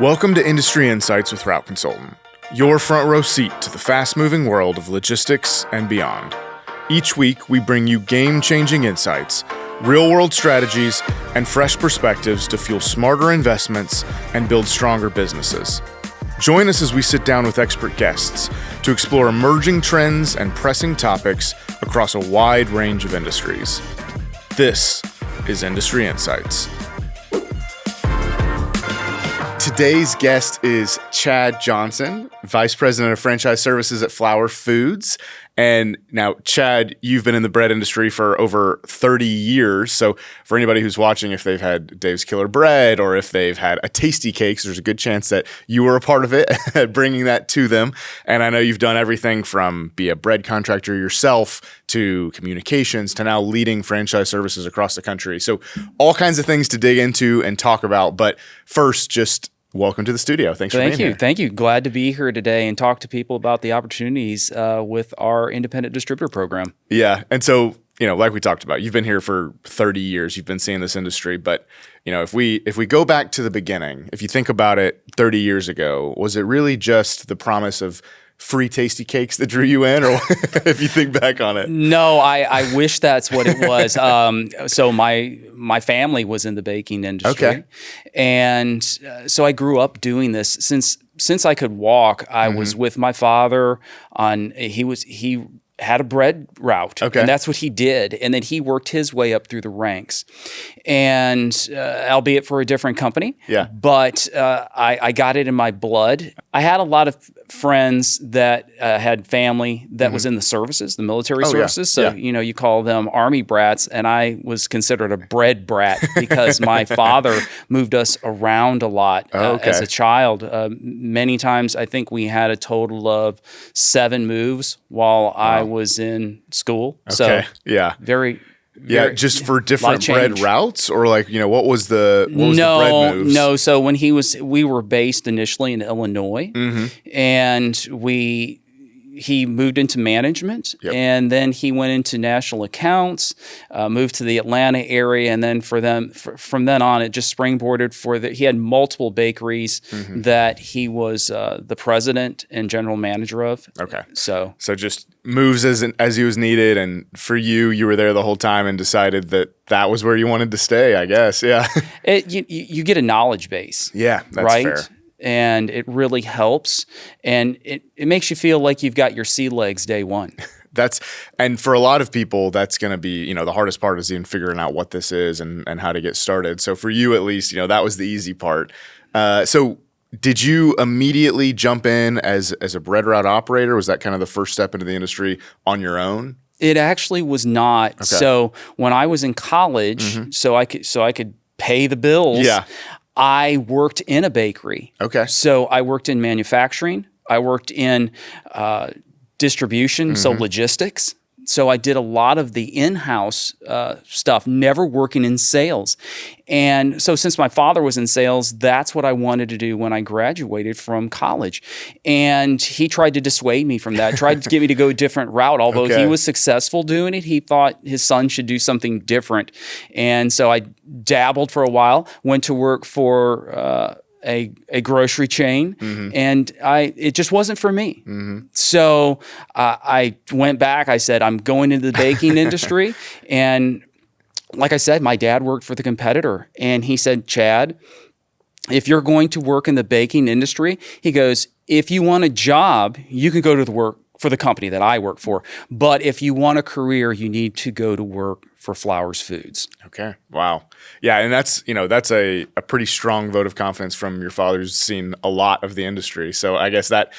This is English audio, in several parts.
Welcome to Industry Insights with Route Consultant, your front row seat to the fast-moving world of logistics and beyond. Each week, we bring you game-changing insights, real-world strategies, and fresh perspectives to fuel smarter investments and build stronger businesses. Join us as we sit down with expert guests to explore emerging trends and pressing topics across a wide range of industries. This is Industry Insights. Today's guest is Chad Johnson, Vice President of Franchise Services at Flour Foods. And now, Chad, you've been in the bread industry for over 30 years. So for anybody who's watching, if they've had Dave's Killer Bread or if they've had a Tasty Cakes, there's a good chance that you were a part of it, bringing that to them. And I know you've done everything from be a bread contractor yourself to communications to now leading franchise services across the country. So all kinds of things to dig into and talk about. But first, just welcome to the studio. Thanks for being here. Thank you. Glad to be here today and talk to people about the opportunities with our independent distributor program. Yeah. And so, like we talked about, you've been here for 30 years. You've been seeing this industry. But, if we go back to the beginning, if you think about it 30 years ago, was it really just the promise of free tasty cakes that drew you in, or if you think back on it? No, I wish that's what it was. So my family was in the baking industry. Okay. And so I grew up doing this since I could walk. I was with my father he had a bread route, and that's what he did. And then he worked his way up through the ranks, and albeit for a different company. Yeah. But I got it in my blood. I had a lot of friends that had family that was in the services, the military services. So, you call them Army brats, and I was considered a bread brat because my father moved us around a lot as a child. Many times, I think we had a total of 7 moves while I was in school. Okay. So very just for different bread routes, or what was the bread moves? No. So when we were based initially in Illinois, and he moved into management, and then he went into national accounts, moved to the Atlanta area, and then from then on, it just springboarded he had multiple bakeries that he was the president and general manager of. Okay. So just moves as he was needed, and for you were there the whole time and decided that was where you wanted to stay, I guess. Yeah. You get a knowledge base. Yeah, that's right? fair. And it really helps, and it makes you feel like you've got your sea legs day one. And for a lot of people, that's going to be, the hardest part is even figuring out what this is and how to get started. So for you, at least, that was the easy part. So did you immediately jump in as a bread route operator? Was that kind of the first step into the industry on your own? It actually was not. Okay. So when I was in college, so I could pay the bills. Yeah. I worked in a bakery. Okay. So I worked in manufacturing. I worked in distribution, so logistics. So I did a lot of the in-house stuff, never working in sales. And so since my father was in sales, that's what I wanted to do when I graduated from college. And he tried to dissuade me from that, tried to get me to go a different route. Although he was successful doing it, he thought his son should do something different. And so I dabbled for a while, went to work for a grocery chain, and it just wasn't for me. So I went back. I said, I'm going into the baking industry. And like I said, my dad worked for the competitor, and he said, Chad, if you're going to work in the baking industry, he goes, if you want a job, you can go to the work for the company that I work for. But if you want a career, you need to go to work for Flour Foods. Okay. Wow. Yeah. And that's a pretty strong vote of confidence from your father who's seen a lot of the industry. So I guess that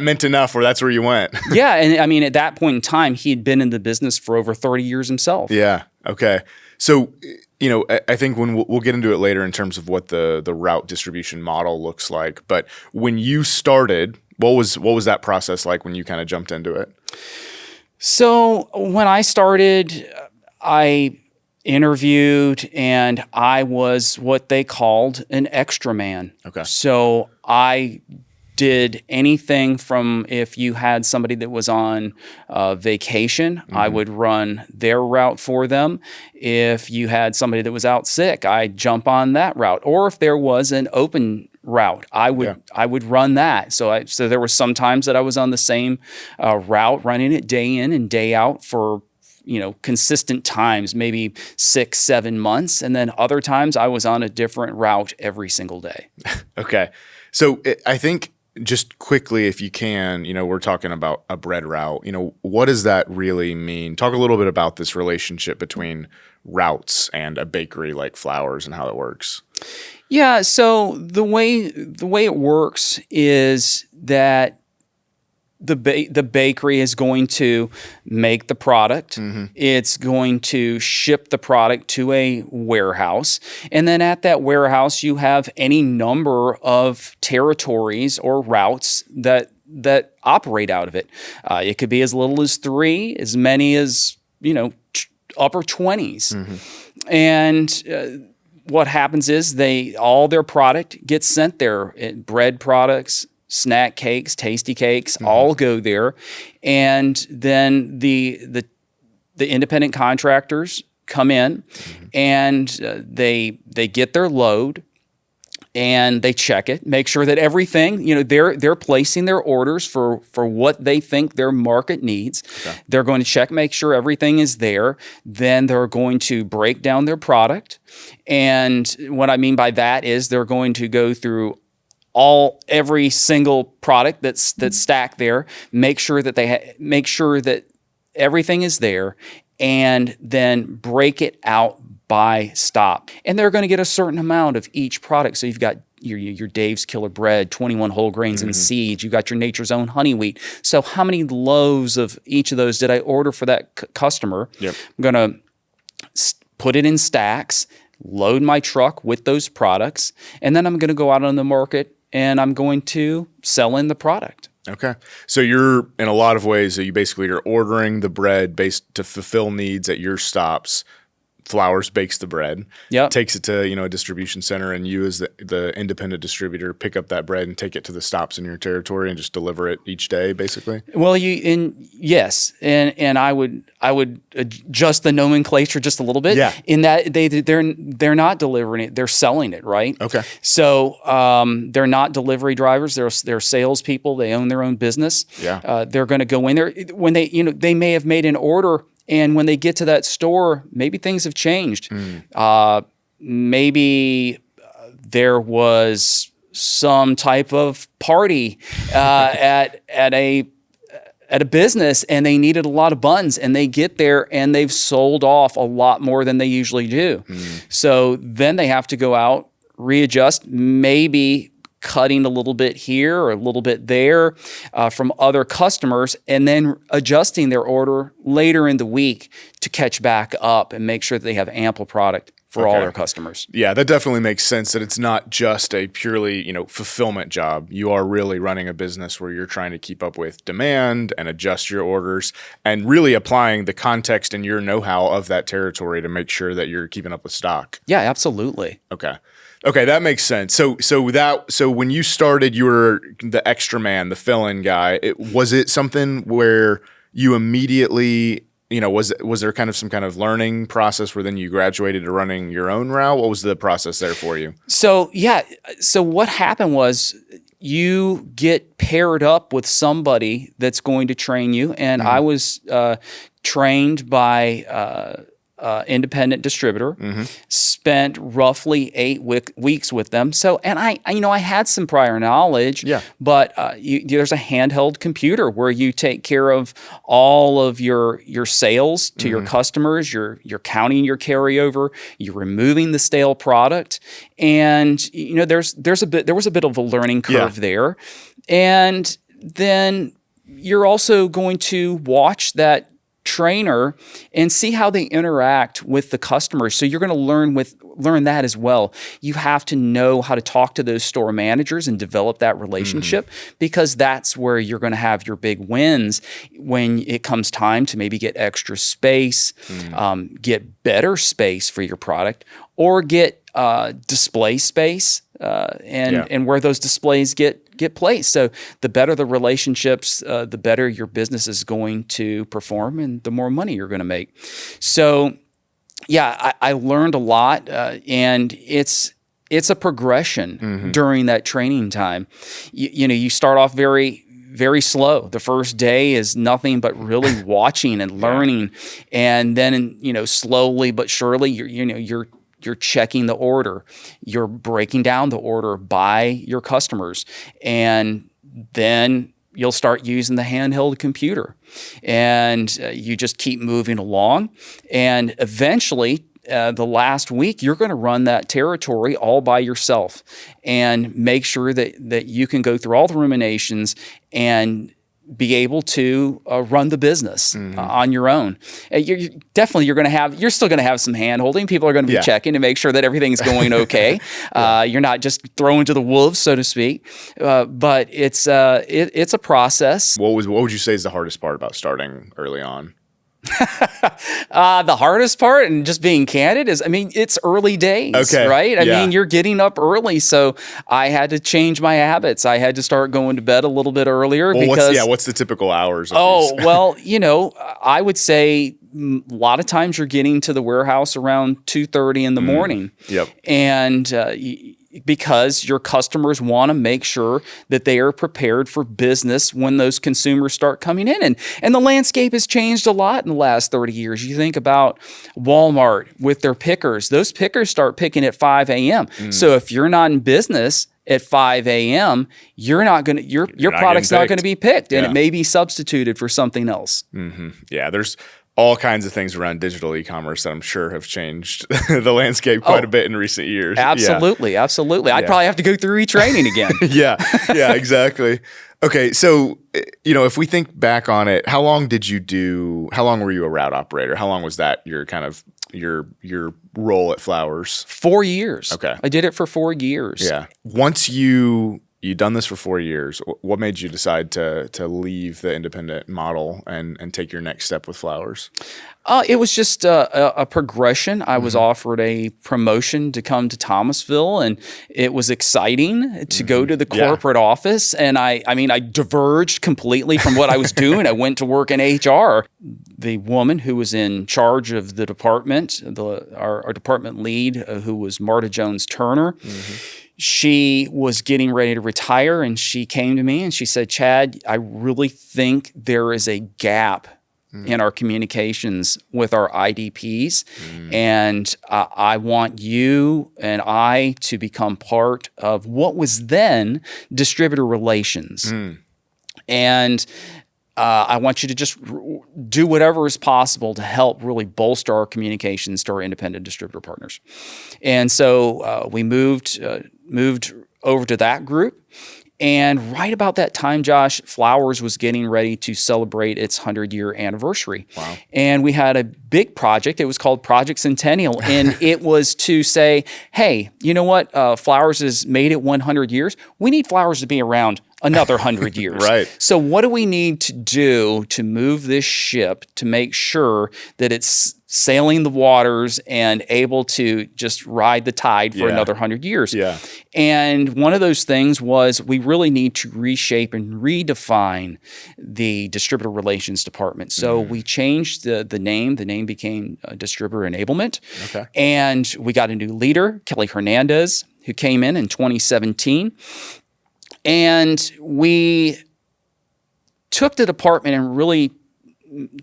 meant enough where that's where you went. Yeah. And I mean, at that point in time, he had been in the business for over 30 years himself. Yeah. Okay. So, I think when we'll get into it later in terms of what the route distribution model looks like. But when you started, what was that process like when you kind of jumped into it? So when I started, I interviewed, and I was what they called an extra man. Okay. So I did anything from if you had somebody that was on vacation, I would run their route for them. If you had somebody that was out sick, I'd jump on that route. Or if there was an open route. I would run that. So there were some times that I was on the same route, running it day in and day out for consistent times, maybe 6-7 months, and then other times I was on a different route every single day. Okay, so I think just quickly, if you can, we're talking about a bread route. What does that really mean? Talk a little bit about this relationship between routes and a bakery like Flowers and how it works. Yeah, so the way it works is that the bakery is going to make the product. Mm-hmm. It's going to ship the product to a warehouse. And then at that warehouse, you have any number of territories or routes that operate out of it. It could be as little as 3, as many as, upper 20s. Mm-hmm. And what happens is all their product gets sent there. Bread products, snack cakes, tasty cakes, mm-hmm. all go there. And then the independent contractors come in, mm-hmm. and they get their load and they check it, make sure that everything, they're placing their orders for what they think their market needs. Okay. They're going to check, make sure everything is there. Then they're going to break down their product. And what I mean by that is they're going to go through every single product that's stacked there, make sure that everything is there, and then break it out by stop. And they're going to get a certain amount of each product. So you've got your Dave's Killer Bread, 21 whole grains mm-hmm. and seeds. You've got your Nature's Own honey wheat. So how many loaves of each of those did I order for that customer? Yep. I'm going to put it in stacks, load my truck with those products, and then I'm going to go out on the market and I'm going to sell in the product. Okay. So you're, in a lot of ways, you're ordering the bread based to fulfill needs at your stops. Flowers bakes the bread, takes it to a distribution center, and you as the independent distributor pick up that bread and take it to the stops in your territory and just deliver it each day, basically. Well, yes, and I would adjust the nomenclature just a little bit. Yeah. In that they're not delivering it, they're selling it, right? Okay. So they're not delivery drivers, they're salespeople. They own their own business. Yeah. They're going to go in there when they may have made an order. And when they get to that store, maybe things have changed. Maybe there was some type of party at a business, and they needed a lot of buns, and they get there and they've sold off a lot more than they usually do. So then they have to go out, readjust, maybe cutting a little bit here or a little bit there from other customers, and then adjusting their order later in the week to catch back up and make sure that they have ample product for all their customers. Yeah, that definitely makes sense, that it's not just a purely, fulfillment job. You are really running a business where you're trying to keep up with demand and adjust your orders and really applying the context and your know-how of that territory to make sure that you're keeping up with stock. Yeah, absolutely. Okay, that makes sense. So when you started, you were the extra man, the fill-in guy. Was it something where you immediately, was there kind of some kind of learning process where then you graduated to running your own route? What was the process there for you? So what happened was you get paired up with somebody that's going to train you, and I was trained by independent distributor, spent roughly 8 weeks with them. So, and I had some prior knowledge, but there's a handheld computer where you take care of all of your sales to your customers. You're counting your carryover. You're removing the stale product, and there was a bit of a learning curve there, and then you're also going to watch that trainer and see how they interact with the customers. So you're going to learn that as well. You have to know how to talk to those store managers and develop that relationship, because that's where you're going to have your big wins when it comes time to maybe get extra space, get better space for your product, or get display space and where those displays get placed. So the better the relationships, the better your business is going to perform, and the more money you're going to make. So I learned a lot, and it's it's a progression during that training time. You start off very, very slow. The first day is nothing but really watching and learning, and then slowly but surely you're checking the order, you're breaking down the order by your customers, and then you'll start using the handheld computer, and you just keep moving along, and eventually. The last week, you're going to run that territory all by yourself and make sure that you can go through all the ruminations and be able to run the business on your own. You're still going to have some hand holding. People are going to be checking to make sure that everything's going okay. You're not just thrown to the wolves, so to speak. But it's a process. What would you say is the hardest part about starting early on? The hardest part, and just being candid, is it's early days, right? I mean, you're getting up early, so I had to change my habits. I had to start going to bed a little bit earlier what's the typical hours? I would say a lot of times you're getting to the warehouse around 2:30 in the morning. Yep. And because your customers want to make sure that they are prepared for business when those consumers start coming in. And the landscape has changed a lot in the last 30 years. You think about Walmart with their pickers. Those pickers start picking at 5 a.m. So if you're not in business at 5 a.m., your product's not going to be picked, and it may be substituted for something else. Mm-hmm. Yeah, there's all kinds of things around digital e-commerce that I'm sure have changed the landscape quite a bit in recent years. Absolutely. I'd probably have to go through retraining again. Yeah, exactly. Okay, so if we think back on it, how long were you a route operator? How long was that your kind of your role at Flowers? 4 years. Okay. I did it for 4 years. Yeah. Once you've done this for 4 years, what made you decide to leave the independent model and take your next step with Flowers? It was just a progression. I was offered a promotion to come to Thomasville, and it was exciting to go to the corporate office. And I diverged completely from what I was doing. I went to work in HR. The woman who was in charge of the department, our department lead, who was Marta Jones Turner, she was getting ready to retire, and she came to me and she said, "Chad, I really think there is a gap in our communications with our IDPs, and I want you and I to become part of what was then distributor relations. And I want you to just do whatever is possible to help really bolster our communications to our independent distributor partners." And so we moved over to that group. And right about that time, Josh, Flowers was getting ready to celebrate its 100-year anniversary. Wow. And we had a big project. It was called Project Centennial. And it was to say, hey, you know what? Flowers has made it 100 years. We need Flowers to be around another 100 years. Right. So what do we need to do to move this ship to make sure that it's sailing the waters and able to just ride the tide for another 100 years? Yeah. And one of those things was we really need to reshape and redefine the distributor relations department. So we changed the name. The name became Distributor Enablement. Okay. And we got a new leader, Kelly Hernandez, who came in 2017. And we took the department and really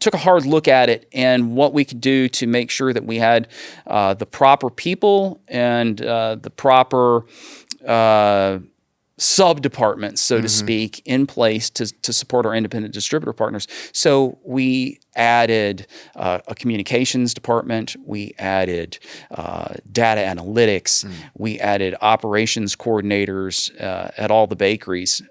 took a hard look at it and what we could do to make sure that we had the proper people and the proper sub-departments, so to speak, in place to support our independent distributor partners. So we added a communications department. We added data analytics. We added operations coordinators at all the bakeries.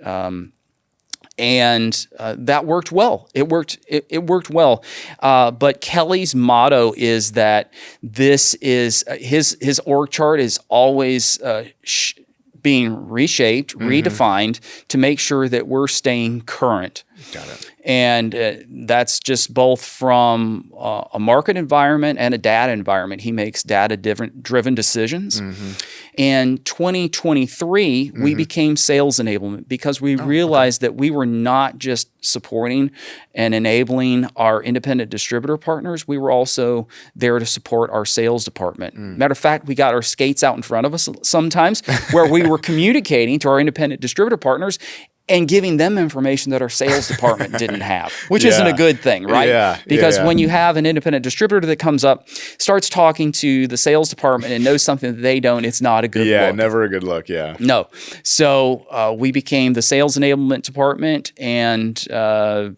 And that worked well. It worked well. But Kelly's motto is that this is his org chart is always being reshaped, redefined to make sure that we're staying current Got it. And that's just both from a market environment and a data environment. He makes data-driven decisions. In 2023, we became sales enablement because we realized that we were not just supporting and enabling our independent distributor partners. We were also there to support our sales department. Matter of fact, we got our skates out in front of us sometimes where we were communicating to our independent distributor partners and giving them information that our sales department didn't have, which isn't a good thing, right? Yeah, because yeah. when you have an independent distributor that comes up, starts talking to the sales department and knows something that they don't, it's not a good look. Yeah, never a good look, yeah. No. So we became the sales enablement department, and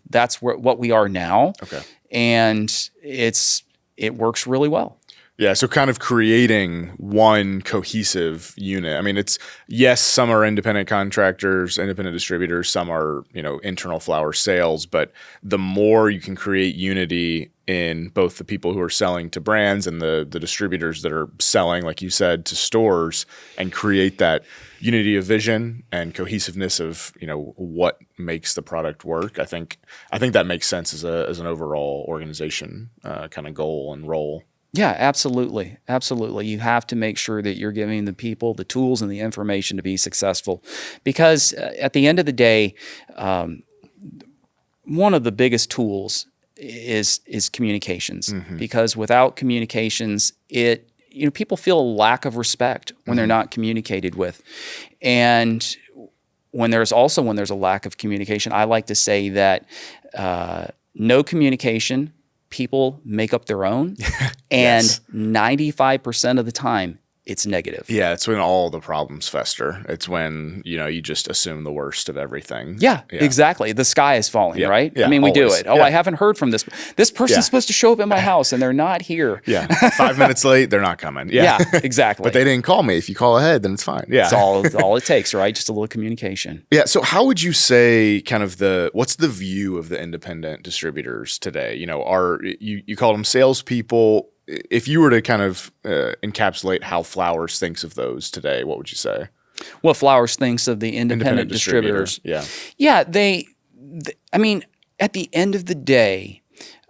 that's what we are now. Okay. And it works really well. Yeah, so kind of creating one cohesive unit. I mean, it's, yes, some are independent contractors, independent distributors, some are, internal flower sales, but the more you can create unity in both the people who are selling to brands and the distributors that are selling, like you said, to stores, and create that unity of vision and cohesiveness of, what makes the product work. I think that makes sense as an overall organization kind of goal and role. Yeah, absolutely. Absolutely. You have to make sure that you're giving the people the tools and the information to be successful. Because at the end of the day, one of the biggest tools is communications. Because without communications, people feel a lack of respect when they're not communicated with. And when there's a lack of communication, I like to say that no communication, people make up their own, and 95% of the time, it's negative. Yeah, it's when all the problems fester. It's when, you just assume the worst of everything. Yeah, exactly. The sky is falling, right? Yeah, I mean, we always. do it. Oh, I haven't heard from this. This person's supposed to show up at my house, and they're not here. Yeah, 5 minutes late, they're not coming. Yeah, exactly. But they didn't call me. If you call ahead, then it's fine. Yeah. It's all it takes, right? Just a little communication. Yeah, so how would you say kind of what's the view of the independent distributors today? You call them salespeople. If you were to kind of encapsulate how Flowers thinks of those today, what would you say? What Flowers thinks of the independent distributors? Yeah. I mean, at the end of the day,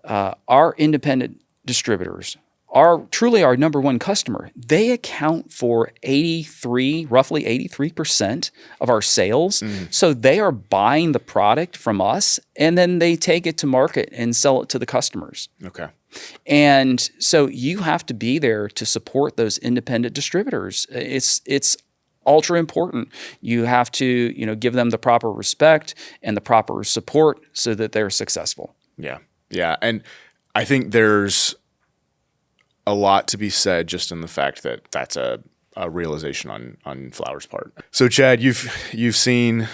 our independent distributors are truly our number one customer. They account for roughly 83% of our sales. So they are buying the product from us, and then they take it to market and sell it to the customers. Okay. And so you have to be there to support those independent distributors. It's ultra important. You have to, give them the proper respect and the proper support so that they're successful. Yeah. Yeah. And I think there's a lot to be said just in the fact that that's a realization on Flowers' part. So Chad, you've seen,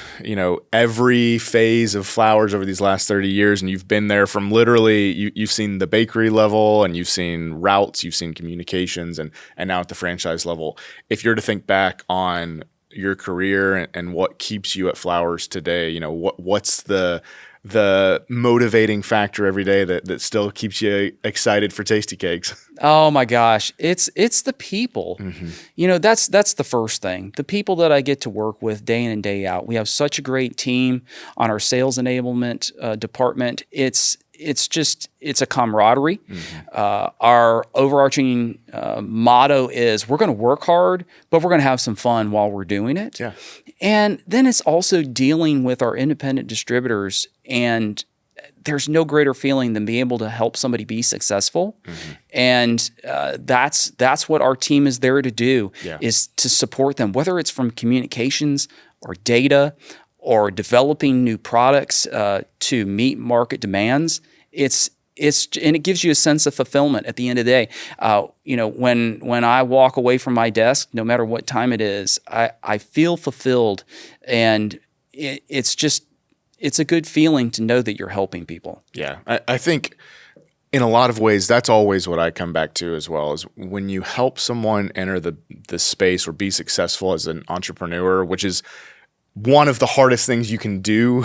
every phase of Flowers over these last 30 years, and you've been there from literally, you've seen the bakery level, and you've seen routes, you've seen communications, and now at the franchise level. If you're to think back on your career and what keeps you at Flowers today, what's the motivating factor every day that still keeps you excited for Tasty Cakes? Oh my gosh, it's the people. That's the first thing. The people that I get to work with day in and day out. We have such a great team on our sales enablement department. It's a camaraderie. Our overarching motto is we're going to work hard, but we're going to have some fun while we're doing it. Yeah. And then it's also dealing with our independent distributors, and there's no greater feeling than being able to help somebody be successful. And that's what our team is there to do, is to support them, whether it's from communications or data or developing new products to meet market demands. And it gives you a sense of fulfillment at the end of the day. When I walk away from my desk, no matter what time it is, I feel fulfilled, and it's a good feeling to know that you're helping people. Yeah, I think in a lot of ways, that's always what I come back to as well, is when you help someone enter the space or be successful as an entrepreneur, which is one of the hardest things you can do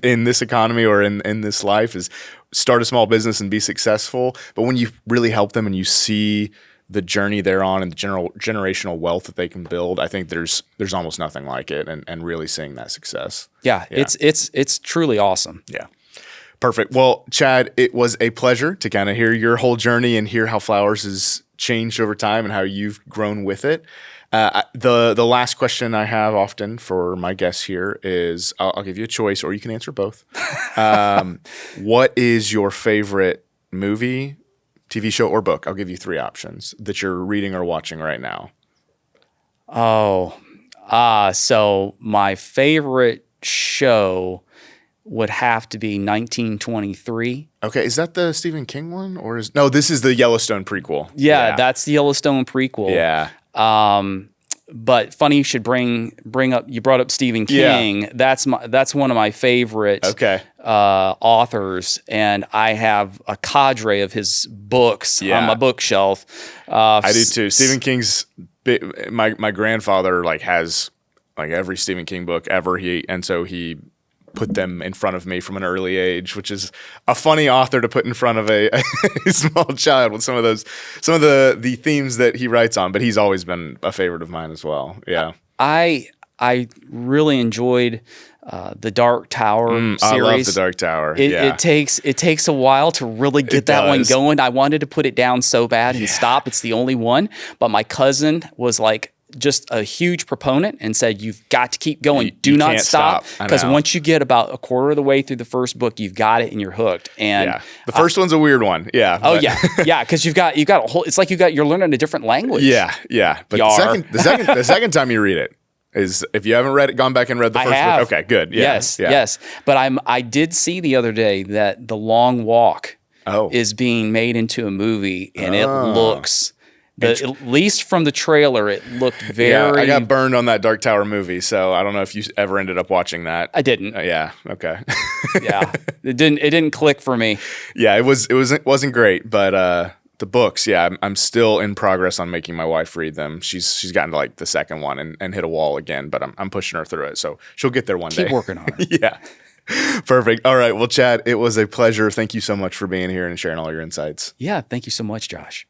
in this economy or in this life, is start a small business and be successful. But when you really help them and you see the journey they're on and the generational wealth that they can build, I think there's almost nothing like it, and really seeing that success. Yeah. It's truly awesome. Yeah. Perfect. Well, Chad, it was a pleasure to kind of hear your whole journey and hear how Flowers has changed over time and how you've grown with it. The last question I have often for my guests here is I'll give you a choice, or you can answer both. What is your favorite movie, TV show, or book? I'll give you 3 options that you're reading or watching right now. So my favorite show would have to be 1923. Okay, is that the Stephen King one, or no? This is the Yellowstone prequel. Yeah, that's the Yellowstone prequel. Yeah. But funny you should bring up. You brought up Stephen King. Yeah. That's one of my favorite authors, and I have a cadre of his books on my bookshelf. I do too. Stephen King's my grandfather has every Stephen King book ever. So he put them in front of me from an early age, which is a funny author to put in front of a small child with some of the themes that he writes on. But he's always been a favorite of mine as well. Yeah, I really enjoyed the Dark Tower series. I love the Dark Tower. It takes a while to really get that one going. I wanted to put it down so bad and stop. It's the only one, but my cousin was just a huge proponent and said, you've got to keep going. Do not stop. Because once you get about a quarter of the way through the first book, you've got it and you're hooked. And the first one's a weird one. Yeah. Yeah. Because you've got a whole, it's like you're learning a different language. Yeah. But the second time you read it is, if you haven't gone back and read the first book. Okay, good. Yeah. Yes. But I did see the other day that The Long Walk is being made into a movie, and it looks, at least from the trailer, it looked very... Yeah, I got burned on that Dark Tower movie, so I don't know if you ever ended up watching that. I didn't. Yeah, okay. Yeah, it didn't click for me. Yeah, it wasn't great, but the books, I'm still in progress on making my wife read them. She's gotten to the second one and hit a wall again, but I'm pushing her through it, so she'll get there one day. Keep working on it. Yeah. Perfect. All right, well, Chad, it was a pleasure. Thank you so much for being here and sharing all your insights. Yeah, thank you so much, Josh.